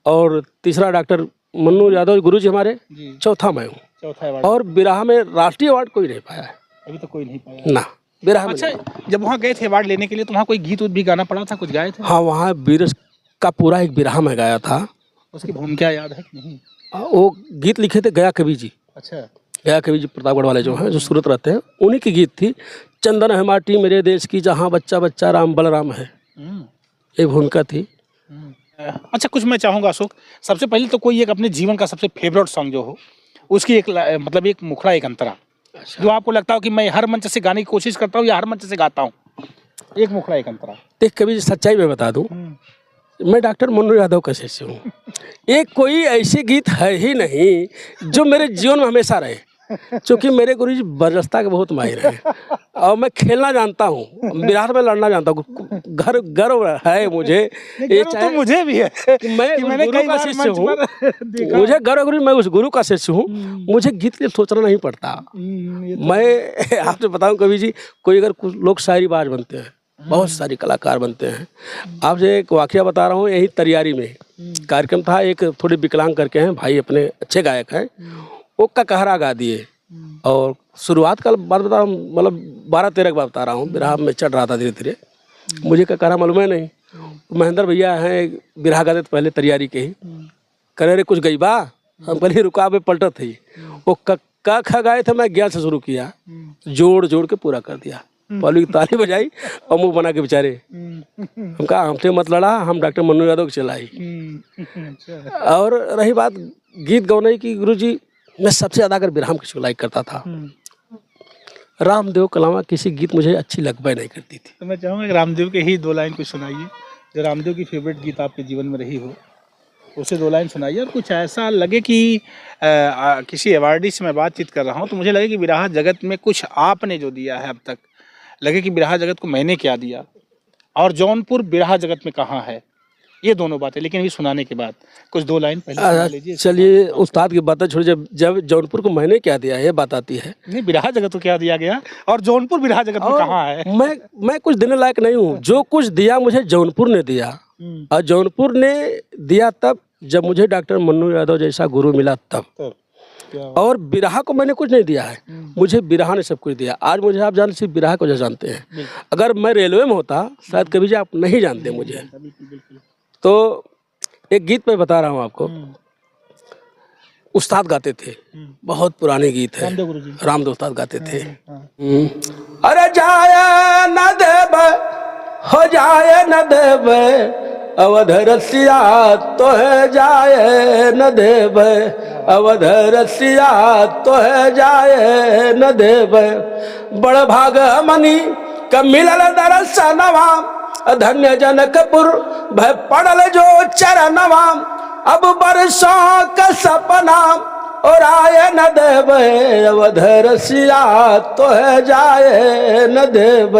और तीसरा डॉक्टर मन्नू यादव गुरु जी हमारे, चौथा मैं हूँ। चौथा अवार्ड। और बिरहा में राष्ट्रीय अवार्ड कोई नहीं पाया है अभी तो कोई नहीं पाया ना बिरहा में। अच्छा, जब वहाँ गए थे अवार्ड लेने के लिए, तो वहाँ कोई गीत भी गाना पड़ा था, कुछ गाए थे? हाँ, वहाँ बीरस का पूरा एक बिरहा में गाया था। उसकी भूमिका याद है कि नहीं? वो गीत लिखे थे गया कवि जी। अच्छा। गया कवि जी प्रतापगढ़ वाले जो हैं, जो सूरत रहते हैं, उन्हीं की गीत थी। चंदन है माटी मेरे देश की, जहाँ बच्चा बच्चा राम बलराम है, ये भूमिका थी। अच्छा, कुछ मैं चाहूँगा अशोक, सबसे पहले तो कोई एक अपने जीवन का सबसे फेवरेट सॉन्ग जो हो, उसकी एक मतलब एक मुखड़ा, एक अंतरा, जो आपको लगता हो कि मैं हर मंच से गाने की कोशिश करता हूँ या हर मंच से गाता हूँ, एक मुखड़ा एक अंतरा। देख कवि जी, सच्चाई में बता दूँ, मैं डॉक्टर मन्नू यादव का शिष्य हूँ। एक कोई ऐसी गीत है ही नहीं जो मेरे जीवन में हमेशा रहे, क्योंकि मेरे गुरु जी बरजस्ता के बहुत माहिर हैं, और मैं खेलना जानता हूँ, बिरार में लड़ना जानता हूँ। घर गर्व है मुझे, ये तो मुझे भी है कि मैं उस गुरु का शिष्य हूँ। मुझे गर्व गुरु, मैं उस गुरु का शिष्य हूँ। मुझे गीत के लिए सोचना नहीं पड़ता। मैं आपसे बताऊँ कवि जी, कोई अगर कुछ लोग शायरीबाज बनते हैं, बहुत सारे कलाकार बनते हैं। आपसे एक वाकया बता रहा हूँ, यही तैयारी में कार्यक्रम था, एक थोड़े विकलांग करके हैं भाई, अपने अच्छे गायक हैं, वो ककहरा गा दिए। और शुरुआत का बात बता रहा हूँ, मतलब 12-13 बार बता रहा हूँ, बिरहा में चढ़ रहा था धीरे धीरे, मुझे ककहरा मालूम है नहीं। महेंद्र भैया हैं, बिरहा गाते थे पहले तैयारी के ही, करे रे कुछ गई बा, हम कहलिए रुका पे पलटत थी। वो क ख गाए थे, मैं ज्ञ से शुरू किया, जोड़ जोड़ के पूरा कर दिया। पब्लिक की ताली बजाई और मुंह बना के बेचारे। हम कहा हमसे मत लड़ा, हम डॉक्टर मन्नू यादव को चलाई। और रही बात गीत गौने की, गुरुजी मैं सबसे ज़्यादा अगर बिरहम किसी को लाइक करता था, रामदेव के अलावा किसी गीत मुझे अच्छी लगभग नहीं करती थी। तो मैं चाहूँगा कि रामदेव के ही 2 लाइन कुछ सुनाइए, जो रामदेव की फेवरेट गीत आपके जीवन में रही हो, उसे 2 लाइन सुनाइए। और कुछ ऐसा लगे कि किसी अवार्डी से मैं बातचीत कर रहा हूँ तो मुझे लगे कि बिरहा जगत में कुछ आपने जो दिया है अब तक, लगे कि बिरहा जगत को मैंने क्या दिया, और जौनपुर बिरहा जगत में कहाँ है, ये दोनों बातें। लेकिन अभी सुनाने के बाद कुछ 2 लाइन पहले सुना लीजिए। चलिए उस्ताद की बातें छोड़िए, जब जौनपुर को मैंने क्या दिया है बात आती है। नहीं, बिरहा जगत को क्या दिया गया और जौनपुर बिरहा जगत में कहाँ है? मैं कुछ देने लायक नहीं हूँ। जो कुछ दिया मुझे जौनपुर ने दिया, और जौनपुर ने दिया तब जब मुझे डॉक्टर मन्नू यादव जैसा गुरु मिला तब। और बिरहा को मैंने कुछ नहीं दिया है, मुझे बिरहा ने सब कुछ दिया। आज मुझे आप जान सिर्फ बिरहा को जो जानते हैं, अगर मैं रेलवे में होता शायद कभी आप नहीं जानते मुझे। तो एक गीत मैं बता रहा हूँ आपको, उस्ताद गाते थे, बहुत पुराने गीत है, रामदेव उस्ताद गाते थे। अरे जाए न देव हो जाए न देव अवध रसिया तो है जाए न देव, अवध रसिया तो है जाए न देव। बड़ भाग मनी क मिलल दर्शनवा, धन्य जनकपुर भय पड़ल जो चरणवा। अब बरसों का सपना और आए न देव, अवध रसिया तो है जाए न देव।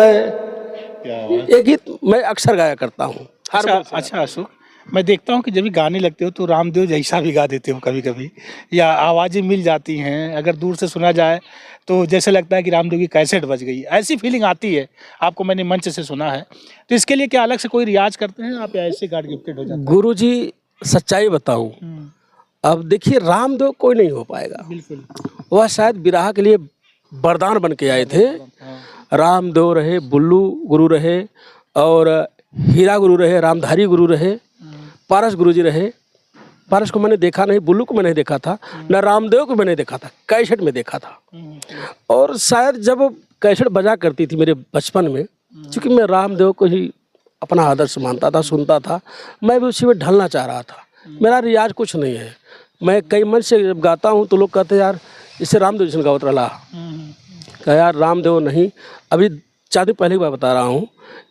ये गीत मैं अक्सर गाया करता हूँ। अच्छा अशोक, मैं देखता हूँ कि जब भी गाने लगते हो तो रामदेव जैसा भी गा देते हो कभी कभी, या आवाज़ें मिल जाती हैं, अगर दूर से सुना जाए तो जैसे लगता है कि रामदेव की कैसेट बज गई, ऐसी फीलिंग आती है। आपको मैंने मंच से सुना है, तो इसके लिए क्या अलग से कोई रियाज करते हैं आप, या ऐसे गॉड गिफ्टेड हो जाते हैं? गुरुजी सच्चाई बताऊं, अब देखिए रामदेव कोई नहीं हो पाएगा। बिल्कुल, वह शायद बिरहा के लिए वरदान बन के आए थे। रामदेव रहे, बुल्लू गुरु रहे, और हीरा गुरु रहे, रामधारी गुरु रहे, पारस गुरुजी रहे। पारस को मैंने देखा नहीं, बुल्लू को मैंने देखा था, न रामदेव को मैंने देखा था, कैसेट में देखा था। और शायद जब कैसेट बजा करती थी मेरे बचपन में, क्योंकि मैं रामदेव को ही अपना आदर्श मानता था, सुनता था, मैं भी उसी में ढलना चाह रहा था। मेरा रियाज कुछ नहीं है, मैं कई मंच से जब गाता हूँ तो लोग कहते हैं यार इससे रामदेव जैसे गावत रहा। कहा यार रामदेव नहीं। अभी 4 दिन पहले की बात बता रहा हूँ,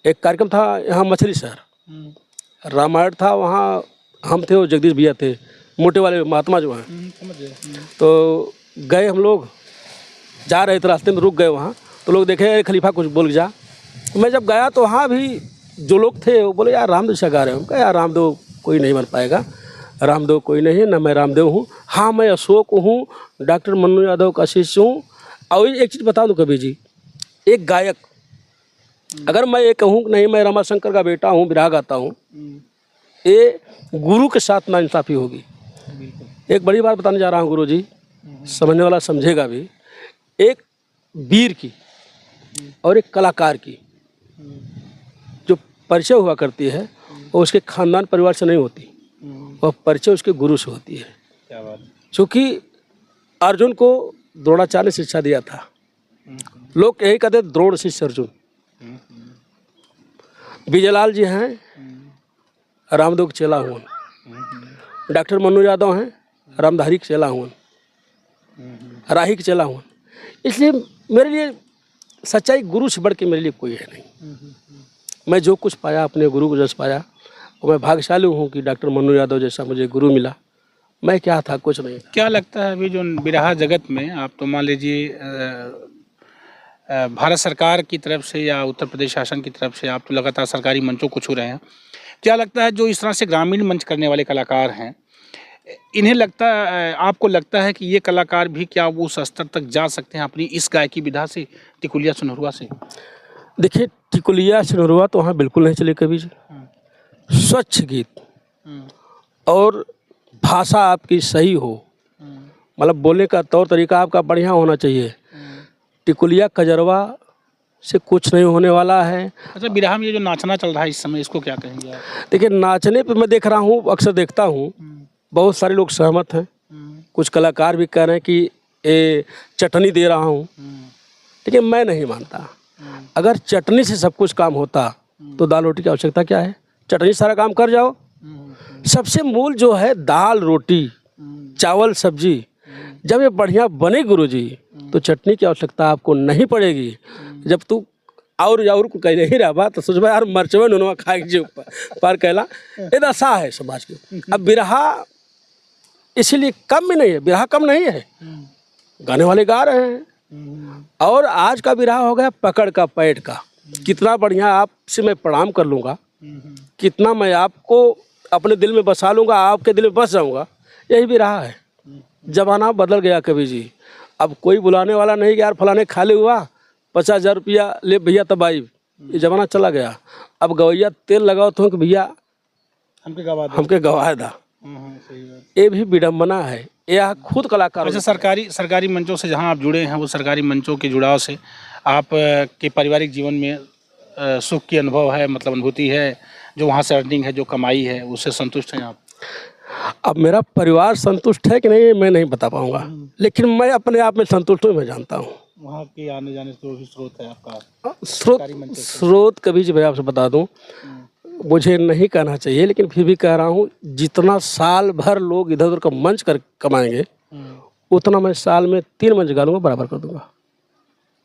एक कार्यक्रम था यहाँ मछली शहर, रामायण था, वहाँ हम थे और जगदीश भैया थे, मोटे वाले महात्मा जो हैं। तो गए हम लोग, जा रहे थे, रास्ते में रुक गए वहाँ, तो लोग देखे खलीफा कुछ बोल जा। मैं जब गया तो वहाँ भी जो लोग थे वो बोले यार रामदेव से गा रहे हैं। हम कहा यार रामदेव कोई नहीं बन पाएगा, रामदेव कोई नहीं है, ना मैं रामदेव हूँ। हाँ मैं अशोक हूँ, डॉक्टर मन्नू यादव का शिष्य हूँ। और एक चीज़ बता दूँ कभी जी, एक गायक अगर मैं ये कहूँ नहीं मैं रमाशंकर का बेटा हूँ, बिरहा गाता हूँ, ये गुरु के साथ नाइंसाफ़ी होगी। एक बड़ी बात बताने जा रहा हूँ गुरुजी, समझने वाला समझेगा भी। एक वीर की और एक कलाकार की जो परिचय हुआ करती है वो उसके खानदान परिवार से नहीं होती, वह परिचय उसके गुरु से होती है। क्या बात। चूँकि अर्जुन को द्रोणाचार्य ने शिक्षा दिया था, लोग यही कहते द्रोण शिष्य अर्जुन। विजयलाल जी हैं, रामदेव के चेला हुआ। डॉक्टर मन्नू यादव हैं, रामधारी के चेला हुआ, राही के चेला हुआ। इसलिए मेरे लिए सच्चाई गुरु से बढ़ के मेरे लिए कोई है नहीं। मैं जो कुछ पाया अपने गुरु को जैसे पाया, और मैं भाग्यशाली हूँ कि डॉक्टर मन्नू यादव जैसा मुझे गुरु मिला। मैं क्या था, कुछ नहीं। क्या लगता है अभी जो बिरहा जगत में आप तो मान लीजिए भारत सरकार की तरफ से या उत्तर प्रदेश शासन की तरफ से आप तो लगातार सरकारी मंचों को छू रहे हैं, क्या लगता है जो इस तरह से ग्रामीण मंच करने वाले कलाकार हैं, इन्हें लगता है, आपको लगता है कि ये कलाकार भी क्या वो उस स्तर तक जा सकते हैं अपनी इस गायकी विधा से, टिकुलिया सुनहरुआ से? देखिए टिकुलिया सुनहरुआ तो वहाँ बिल्कुल नहीं चले कभी। स्वच्छ गीत और भाषा आपकी सही हो, मतलब बोलने का तौर तरीका आपका बढ़िया होना चाहिए। टिकुलिया कजरवा से कुछ नहीं होने वाला है। अच्छा, बिरहा में ये जो नाचना चल रहा है इस समय, इसको क्या कहेंगे आप? देखिए नाचने पे मैं देख रहा हूँ, अक्सर देखता हूँ बहुत सारे लोग सहमत हैं, कुछ कलाकार भी कह रहे हैं कि ये चटनी दे रहा हूँ, लेकिन मैं नहीं मानता। अगर चटनी से सब कुछ काम होता तो दाल रोटी की आवश्यकता क्या है? चटनी सारा काम कर जाओ। सबसे मूल जो है दाल रोटी चावल सब्जी, जब ये बढ़िया बने गुरुजी तो चटनी की आवश्यकता आपको नहीं पड़ेगी। जब तू और को कह नहीं रहा बा तो सोचबा यार मरचवे नुनवा खाए के पर कहला ये दशा है समाज की। अब बिरहा इसीलिए कम भी नहीं है, बिरहा कम नहीं है, गाने वाले गा रहे हैं। और आज का बिरहा हो गया पकड़ का पैठ का। कितना बढ़िया आपसे मैं प्रणाम कर लूँगा, कितना मैं आपको अपने दिल में बसा लूँगा, आपके दिल में बस जाऊँगा, यही बिरहा है। जमाना बदल गया कवि जी, अब कोई बुलाने वाला नहीं कि यार फलाने खाली हुआ 50,000 रुपया ले भैया तब आई, ये जमाना चला गया। अब गवैया तेल लगाओ तो कि भैया हमके गवा दा, ये भी विडम्बना है। यह खुद कलाकार। अच्छा, सरकारी मंचों से जहां आप जुड़े हैं, वो सरकारी मंचों के जुड़ाव से आप के पारिवारिक जीवन में सुख की अनुभव है, मतलब अनुभूति है, जो वहाँ से अर्निंग है, जो कमाई है, उससे संतुष्ट हैं आप? अब मेरा परिवार संतुष्ट है कि नहीं मैं नहीं बता पाऊंगा, लेकिन मैं अपने आप में संतुष्ट हूँ, मैं जानता हूँ। वहाँ के आने जाने से जो भी स्रोत है आपका, स्रोत कभी जी मैं आपसे बता दूँ, मुझे नहीं कहना चाहिए लेकिन फिर भी कह रहा हूँ, जितना साल भर लोग इधर उधर का मंच कर कमाएंगे उतना मैं साल में 3 मंच गा लूँगा, बराबर कर दूंगा।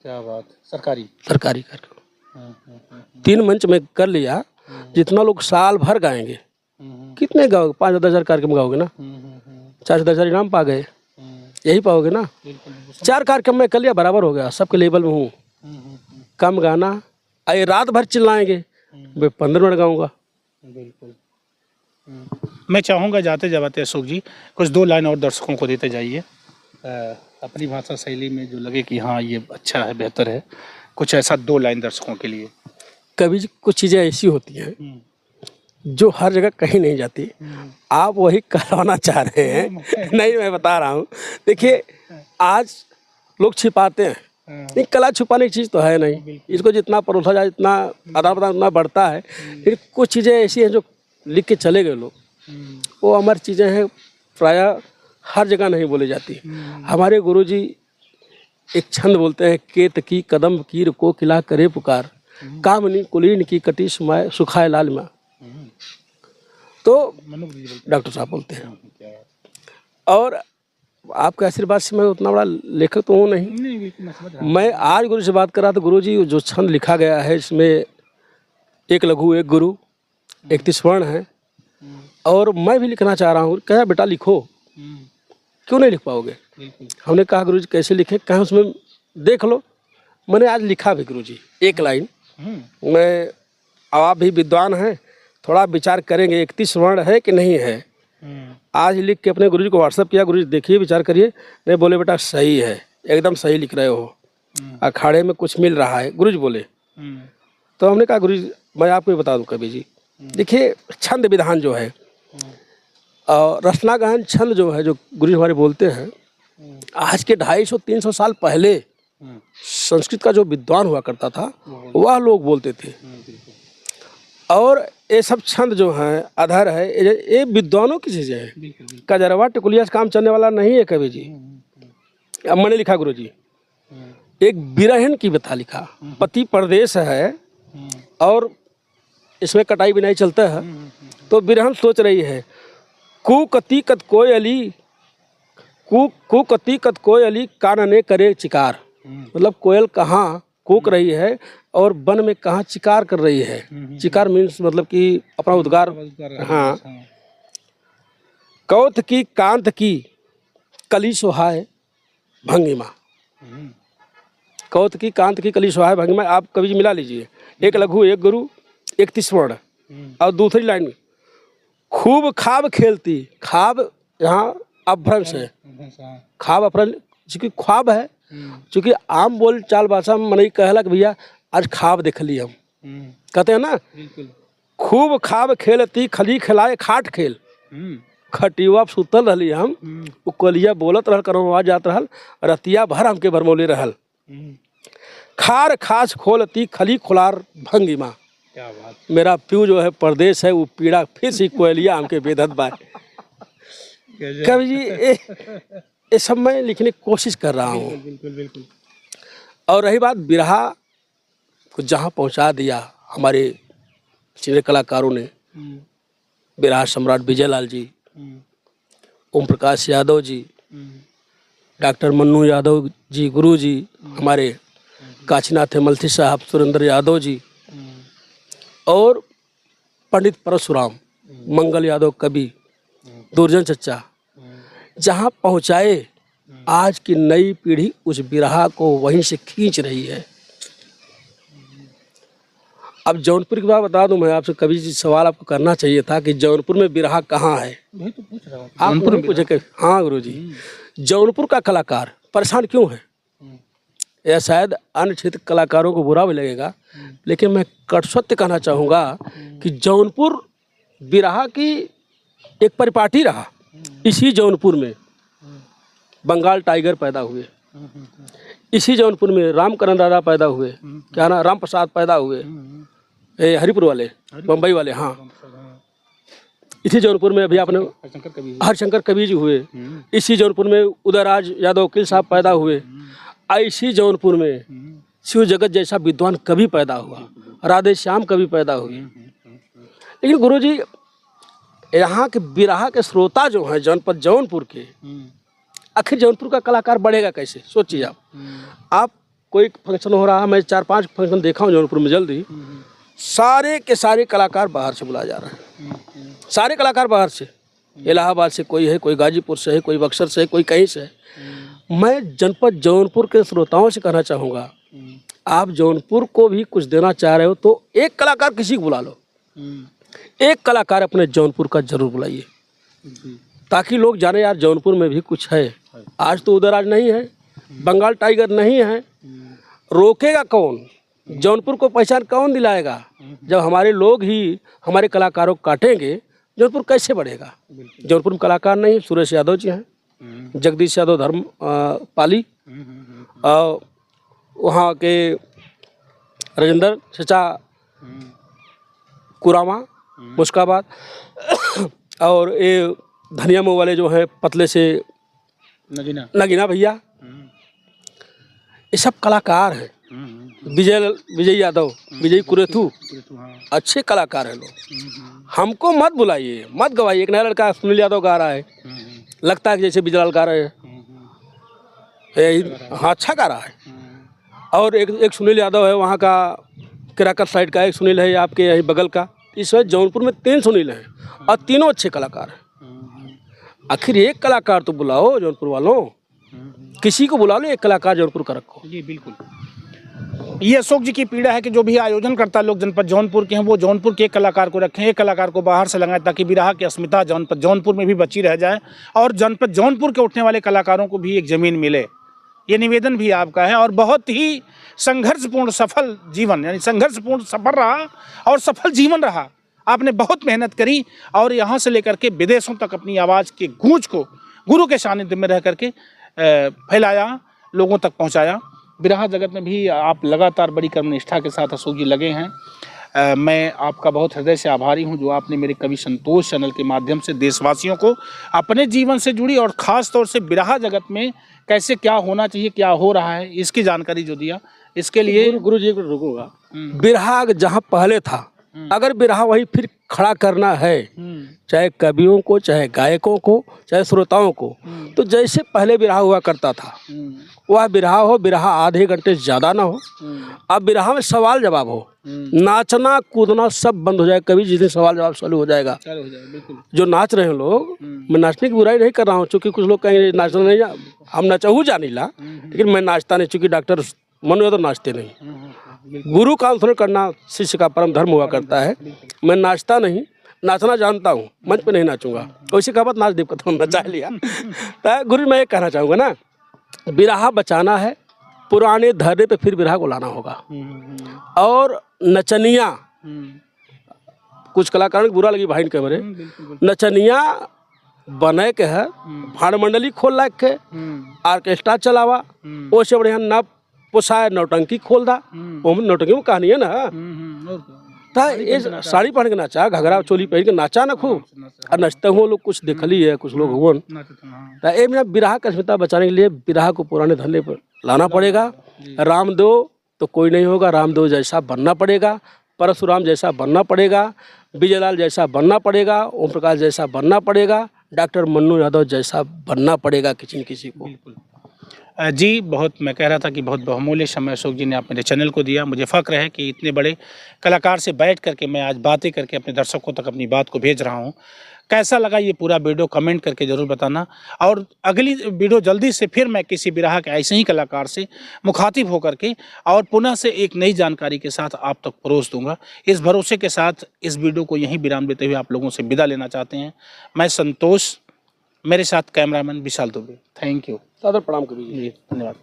क्या बात, सरकारी कर 3 मंच में कर लिया, जितना लोग साल भर गाएंगे। कितने गाओगे? 5-10 हज़ार कार्यक्रम गाओगे ना, 4-10 हज़ार इनाम पा गए, यही पाओगे ना। 4 कार्यक्रम में कर लिया, बराबर हो गया, सबके लेवल में हूँ। कम गाना, अरे रात भर चिल्लाएंगे, मैं 15 मिनट गाऊंगा। बिल्कुल। मैं चाहूँगा जाते जाते अशोक जी कुछ 2 लाइन और दर्शकों को देते जाइए, अपनी भाषा शैली में, जो लगे कि हाँ ये अच्छा है, बेहतर है, कुछ ऐसा 2 लाइन दर्शकों के लिए। कभी कुछ चीज़ें ऐसी होती हैं जो हर जगह कहीं नहीं जाती, आप वही करवाना चाह रहे हैं। नहीं, मैं बता रहा हूँ, देखिए आज लोग छिपाते हैं, नहीं, कला छुपाने की चीज़ तो है नहीं। इसको जितना परोसा जाए, जितना आदान प्रदान उतना बढ़ता है। फिर कुछ चीज़ें ऐसी हैं जो लिख के चले गए लोग, वो अमर चीज़ें हैं, प्रायः हर जगह नहीं बोली जाती। हमारे गुरुजी एक छंद बोलते हैं, केत की कदम कीर को किला करे पुकार, कामनी कुलीन की कटी सुमाए सुखाए लाल माँ। तो डॉक्टर साहब बोलते हैं। और आपके आशीर्वाद से मैं उतना बड़ा लेखक तो हूँ नहीं। मैं आज गुरु से बात कर रहा था, गुरु जी जो छंद लिखा गया है इसमें एक लघु एक गुरु 31 वर्ण है, और मैं भी लिखना चाह रहा हूँ। कहा बेटा लिखो, क्यों नहीं लिख पाओगे? हमने कहा गुरु जी कैसे लिखे? कहा उसमें देख लो। मैंने आज लिखा भी गुरु जी 1 लाइन। मैं, आप भी विद्वान हैं, थोड़ा विचार करेंगे 31 वर्ण है कि नहीं है। आज लिख के अपने गुरुजी को व्हाट्सएप किया, गुरुजी देखिए विचार करिए। नहीं, बोले बेटा सही है, एकदम सही लिख रहे हो, अखाड़े में कुछ मिल रहा है, गुरुजी बोले। तो हमने कहा गुरुजी मैं आपको बता दूं कवि जी, देखिए छंद विधान जो है और रचना गायन छंद जो है, जो गुरुजी हमारे बोलते हैं, आज के 250-300 साल पहले संस्कृत का जो विद्वान हुआ करता था वह लोग बोलते थे। और ये सब छंद जो हैं, अधर है, ये विद्वानों की चीज़ें हैं। कजरवा टिकुलिया से काम चलने वाला नहीं है कवि जी। अब मैंने लिखा गुरु जी एक बिरहन की व्यथा लिखा, पति परदेश है और इसमें कटाई भी नहीं चलता है, तो बिरहन सोच रही है, कुकती कत कोयली कानने करे चिकार। मतलब कोयल कहाँ कूक रही है और वन में कहाँ चिकार कर रही है। चिकार मीन्स मतलब कि अपना उद्गार। हाँ, कौथ की कांत की कली सोहाय भंगिमा, कौथ की कांत की कली सोहाय भंगिमा। आप कभी मिला लीजिए, एक लघु एक गुरु 31 वर्ण। और दूसरी लाइन में खूब खाब खेलती, खाब यहाँ अपभ्रंश है, खाब अपभ्रंश, चूँकि ख्वाब है, चूँकि आम बोल चाल भाषा में मनई कहला कि भैया आज खाब देख ली हम, कहते हैं ना। खूब खाब खेलती खली खिलाए खाट खेल, खटिवा सुतल रही हम, कोलिया बोलत रहल, करवा जात रहल, रतिया भर हमके भरमौले रहल, खार खास खोलती खली खुलार भंगिमा। क्या बात। मेरा प्यू जो है परदेश है, वो पीड़ा फिर से कोयलिया हमके बेधत बाय। कवि जी ये सब मैं लिखने की कोशिश कर रहा हूँ। बिल्कुल बिल्कुल। और रही बात बिरहा को जहाँ पहुँचा दिया हमारे सिने कलाकारों ने, बिरहा सम्राट विजय लाल जी, ओम प्रकाश यादव जी, डॉक्टर मन्नू यादव जी, गुरु जी, हमारे काशीनाथ मल्थी साहब, सुरेंद्र यादव जी, और पंडित परशुराम, मंगल यादव कवि, दुर्जन चच्चा, जहाँ पहुँचाए आज की नई पीढ़ी उस बिरहा को वहीं से खींच रही है। अब जौनपुर की बात बता दूं मैं आपसे, कभी जी सवाल आपको करना चाहिए था कि जौनपुर में बिरहा कहाँ है। वही तो पूछ रहा हूँ। आप पूछे कि हाँ गुरु जी, जौनपुर का कलाकार परेशान क्यों है? यह शायद अन्य क्षेत्र के कलाकारों को बुरा भी लगेगा, लेकिन मैं कट सत्य कहना चाहूँगा कि जौनपुर बिरहा की एक परिपाटी रहा। इसी जौनपुर में बंगाल टाइगर पैदा हुए, इसी जौनपुर में रामकरण दादा पैदा हुए, क्या ना राम प्रसाद पैदा हुए, हरिपुर वाले, बम्बई वाले, हाँ। इसी जौनपुर में अभी आपने हरशंकर कवि जी हुए, इसी जौनपुर में उदयराज यादव वकील साहब पैदा हुए, इसी जौनपुर में शिव जगत जैसा विद्वान कवि पैदा हुआ, राधे श्याम कवि पैदा हुए। लेकिन गुरुजी यहाँ के बिरहा के श्रोता जो हैं जनपद जौनपुर के, आखिर जौनपुर का कलाकार बढ़ेगा कैसे? सोचिए आप कोई फंक्शन हो रहा है, मैं 4-5 फंक्शन देखा हूँ जौनपुर में, जल्दी सारे के सारे कलाकार बाहर से बुलाए जा रहे हैं, सारे कलाकार बाहर से, इलाहाबाद से कोई है, कोई गाजीपुर से है, कोई बक्सर से है, कोई कहीं से है। मैं जनपद जौनपुर के श्रोताओं से कहना चाहूँगा, आप जौनपुर को भी कुछ देना चाह रहे हो तो एक कलाकार किसी को बुला लो, एक कलाकार अपने जौनपुर का जरूर बुलाइए, ताकि लोग जाने यार जौनपुर में भी कुछ है। आज तो उदयराज नहीं है, बंगाल टाइगर नहीं है, रोकेगा कौन? जौनपुर को पहचान कौन दिलाएगा? जब हमारे लोग ही हमारे कलाकारों को काटेंगे, जौनपुर कैसे बढ़ेगा? जौनपुर में कलाकार नहीं, सुरेश यादव जी हैं, जगदीश यादव धर्म पाली, और वहाँ के राजेंद्र चचा कुरामा मुस्काबाद, और ये धनिया मुँह वाले जो हैं पतले से नगीना भैया, ये सब कलाकार हैं। विजय यादव, विजय कुरेथू, अच्छे कलाकार हैं लोग। हमको मत बुलाइए, मत गवाइए। एक नया लड़का सुनील यादव गा रहा है, लगता है कि जैसे बिजलाल गा रहे हैं, हाँ अच्छा गा रहा है। और एक सुनील यादव है वहाँ का, किराकर साइड का, एक सुनील है आपके यहीं बगल का। इस वक्त जौनपुर में 3 सुनील हैं और तीनों अच्छे कलाकार हैं। आखिर एक कलाकार तो बुलाओ जौनपुर वालों, किसी को बुला लो, एक कलाकार जौनपुर का रखो। जी बिल्कुल। ये अशोक जी की पीड़ा है कि जो भी आयोजन करता लोग जनपद जौनपुर के हैं, वो जौनपुर के एक कलाकार को रखें, एक कलाकार को बाहर से लगाएं, ताकि बिरहा की अस्मिता जनपद जौनपुर में भी बची रह जाए और जनपद जौनपुर के उठने वाले कलाकारों को भी एक ज़मीन मिले। ये निवेदन भी आपका है। और बहुत ही संघर्षपूर्ण सफल जीवन, यानी संघर्षपूर्ण सफर रहा और सफल जीवन रहा। आपने बहुत मेहनत करी और यहाँ से लेकर के विदेशों तक अपनी आवाज़ की गूंज को गुरु के सानिध्य में रह करके फैलाया, लोगों तक पहुँचाया। बिरहा जगत में भी आप लगातार बड़ी कर्मनिष्ठा के साथ अशोक जी लगे हैं। मैं आपका बहुत हृदय से आभारी हूं, जो आपने मेरे कवि संतोष चैनल के माध्यम से देशवासियों को अपने जीवन से जुड़ी और ख़ास तौर से बिरहा जगत में कैसे क्या होना चाहिए, क्या हो रहा है, इसकी जानकारी जो दिया, इसके लिए गुरु जी को रुकूंगा। बिरहा जहाँ पहले था, अगर बिरहा वही फिर खड़ा करना है, चाहे कवियों को, चाहे गायकों को, चाहे श्रोताओं को, तो जैसे पहले बिरहा हुआ करता था वह बिरहा हो। बिरहा आधे घंटे से ज़्यादा ना हो। अब बिरहा में सवाल जवाब हो, नाचना कूदना सब बंद हो जाए। कभी जिस दिन सवाल जवाब चालू हो जाएगा, जो नाच रहे हैं लोग, मैं नाचने की बुराई नहीं कर रहा हूँ, चूँकि कुछ लोग कहेंगे नाचना नहीं, हम नचहू जानी ला, लेकिन मैं नाचता नहीं, चूँकि डॉक्टर मनु यादव नाचते नहीं। गुरु का अनुसरण करना शिष्य का परम धर्म हुआ करता है। मैं नाचता नहीं, नाचना जानता हूँ, मंच पे नहीं नाचूंगा। वैसे कहा बात नाच देव का नचा लिया। तो गुरु मैं ये कहना चाहूँगा ना, बिरहा बचाना है, पुराने धरने पे फिर बिरहा को लाना होगा। और नचनिया, कुछ कलाकारों को बुरा लगी भाई कैमरे, नचनिया बने के है, भाड़ मंडली खोल लायक के, ऑर्केस्ट्रा चलावा, वो से बढ़िया ना पोसाए नौटंकी खोल दा। वो नौटंकी में कहानी है ना, था ये साड़ी पहन के नाचा, घघरा चोली पहन के नाचा ना खूब, और नचते हुए लोग कुछ देखली है, कुछ लोग हुआ तो ये मेरा विरह का अस्मिता बचाने के लिए विरह को पुराने धंधे पर लाना पड़ेगा। रामदेव तो कोई नहीं होगा, रामदेव जैसा बनना पड़ेगा, परशुराम जैसा बनना पड़ेगा, विजयलाल जैसा बनना पड़ेगा, ओम प्रकाश जैसा बनना पड़ेगा, डॉक्टर मन्नू यादव जैसा बनना पड़ेगा किसी न किसी को। जी, बहुत मैं कह रहा था कि बहुत बहुमूल्य समय अशोक जी ने आप मेरे चैनल को दिया। मुझे फ़ख्र है कि इतने बड़े कलाकार से बैठ करके मैं आज बातें करके अपने दर्शकों तक अपनी बात को भेज रहा हूँ। कैसा लगा ये पूरा वीडियो कमेंट करके ज़रूर बताना, और अगली वीडियो जल्दी से फिर मैं किसी बिरहा के ऐसे ही कलाकार से मुखातिब होकर के और पुनः से एक नई जानकारी के साथ आप तक परोस दूंगा। इस भरोसे के साथ इस वीडियो को यहीं विराम देते हुए आप लोगों से विदा लेना चाहते हैं। मैं संतोष, मेरे साथ cameraman Vishal Dubey. Thank you. सादर प्रणाम करिए। धन्यवाद।